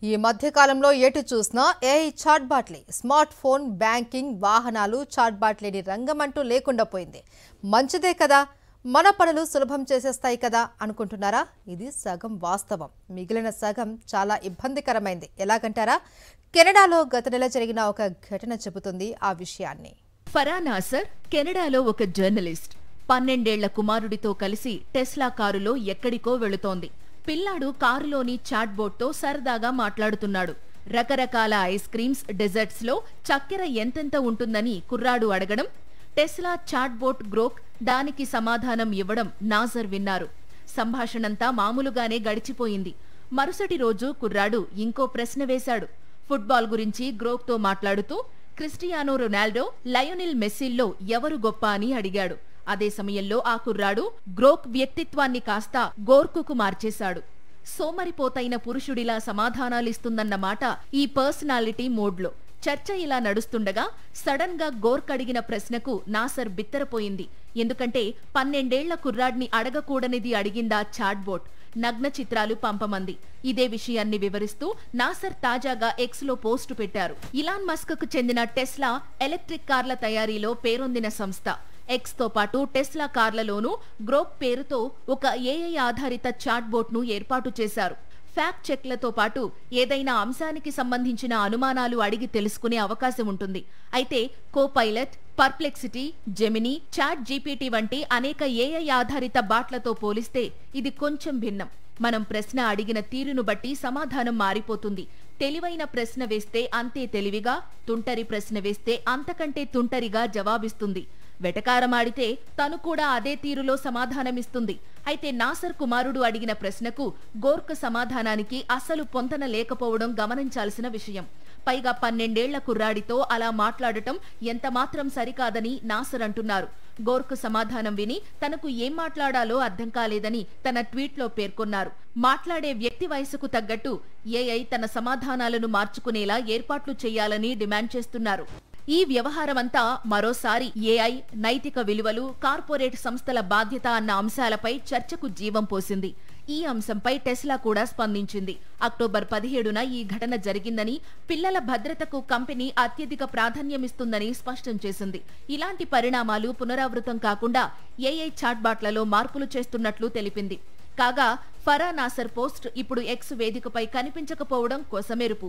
ఈ మధ్య కాలంలో ఎటు చూసినా ఏఐ చాట్‌బాట్లే. స్మార్ట్ ఫోన్, బ్యాంకింగ్, వాహనాలు చాట్‌బాట్ లేని రంగమంటూ లేకుండా పోయింది. మంచిదే కదా, మన పనులు సులభం చేసేస్తాయి కదా అనుకుంటున్నారా? ఇది సగం వాస్తవం. మిగిలిన సగం చాలా ఇబ్బందికరమైంది. ఎలాగంటారా? కెనడాలో గత నెల జరిగిన ఒక ఘటన చెబుతుంది ఆ విషయాన్ని. ఫరా నాసర్ కెనడాలో ఒక జర్నలిస్ట్. 12 ఏళ్ల కుమారుడితో కలిసి టెస్లా కారులో ఎక్కడికో వెళుతోంది. పిల్లాడు కారులోని చాట్ బోట్తో సరదాగా మాట్లాడుతున్నాడు. రకరకాల ఐస్ క్రీమ్స్, డెజర్ట్స్ లో చక్కెర ఎంతెంత ఉంటుందని కుర్రాడు అడగడం, టెస్లా చాట్ బోట్ గ్రోక్ దానికి సమాధానం ఇవ్వడం నాజర్ విన్నారు. సంభాషణంతా మామూలుగానే గడిచిపోయింది. మరుసటి రోజు కుర్రాడు ఇంకో ప్రశ్న వేశాడు. ఫుట్బాల్ గురించి గ్రోక్తో మాట్లాడుతూ క్రిస్టియానో రొనాల్డో, లయోనెల్ మెస్సీల్లో ఎవరు గొప్ప అని అడిగాడు. అదే సమయంలో ఆ కుర్రాడు గ్రోక్ వ్యక్తిత్వాన్ని కాస్త గోర్కుకు మార్చేశాడు. సోమరిపోతైన పురుషుడిలా సమాధానాలిస్తుందన్నమాట ఈ పర్సనాలిటీ మోడ్లో. చర్చ ఇలా నడుస్తుండగా సడన్ గా గోర్క్ అడిగిన ప్రశ్నకు నాసర్ బిత్తరపోయింది. ఎందుకంటే 12 ఏళ్ల కుర్రాడ్ని అడగకూడనిది అడిగిందా చాట్ బోట్. నగ్న చిత్రాలు పంపమంది. ఇదే విషయాన్ని వివరిస్తూ నాసర్ తాజాగా ఎక్స్ లో పోస్టు పెట్టారు. ఇలాన్ మస్క్ కు చెందిన టెస్లా ఎలక్ట్రిక్ కార్ల తయారీలో పేరొందిన సంస్థ. ఎక్స్ తో పాటు టెస్లా కార్లలోనూ గ్రోక్ పేరుతో ఒక ఏఐ ఆధారిత చాట్ బోట్ ను ఏర్పాటు చేశారు. ఫ్యాక్ట్ చెక్లతో పాటు ఏదైనా అంశానికి సంబంధించిన అనుమానాలు అడిగి తెలుసుకునే అవకాశం ఉంటుంది. అయితే Copilot, Perplexity, Gemini, chat GPT వంటి అనేక ఏఐ ఆధారిత బాట్లతో పోలిస్తే ఇది కొంచెం భిన్నం. మనం ప్రశ్న అడిగిన తీరును బట్టి సమాధానం మారిపోతుంది. తెలివైన ప్రశ్న వేస్తే అంతే తెలివిగా, తుంటరి ప్రశ్న వేస్తే అంతకంటే తుంటరిగా జవాబిస్తుంది. వెటకారమాడితే తను కూడా అదే తీరులో సమాధానమిస్తుంది. అయితే నాసర్ కుమారుడు అడిగిన ప్రశ్నకు గోర్క్ సమాధానానికి అసలు పొంతన లేకపోవడం గమనించాల్సిన విషయం. పైగా 12 ఏళ్ల కుర్రాడితో అలా మాట్లాడటం ఎంతమాత్రం సరికాదని నాసర్ అంటున్నారు. గోర్క్ సమాధానం విని తనకు ఏం మాట్లాడాలో అర్థం కాలేదని తన ట్వీట్లో పేర్కొన్నారు. మాట్లాడే వ్యక్తి వయసుకు తగ్గట్టు ఏఐ తన సమాధానాలను మార్చుకునేలా ఏర్పాట్లు చేయాలని డిమాండ్ చేస్తున్నారు. ఈ వ్యవహారమంతా మరోసారి ఏఐ, నైతిక విలువలు, కార్పొరేట్ సంస్థల బాధ్యత అన్న అంశాలపై చర్చకు జీవం పోసింది. ఈ అంశంపై టెస్లా కూడా స్పందించింది. అక్టోబర్ 17న ఈ ఘటన జరిగిందని, పిల్లల భద్రతకు కంపెనీ అత్యధిక ప్రాధాన్యమిస్తుందని స్పష్టం చేసింది. ఇలాంటి పరిణామాలు పునరావృతం కాకుండా ఏఐ చాట్బాట్లలో మార్పులు చేస్తున్నట్లు తెలిపింది. కాగా ఫరా నాసర్ పోస్ట్ ఇప్పుడు ఎక్స్ వేదికపై కనిపించకపోవడం కొసమెరుపు.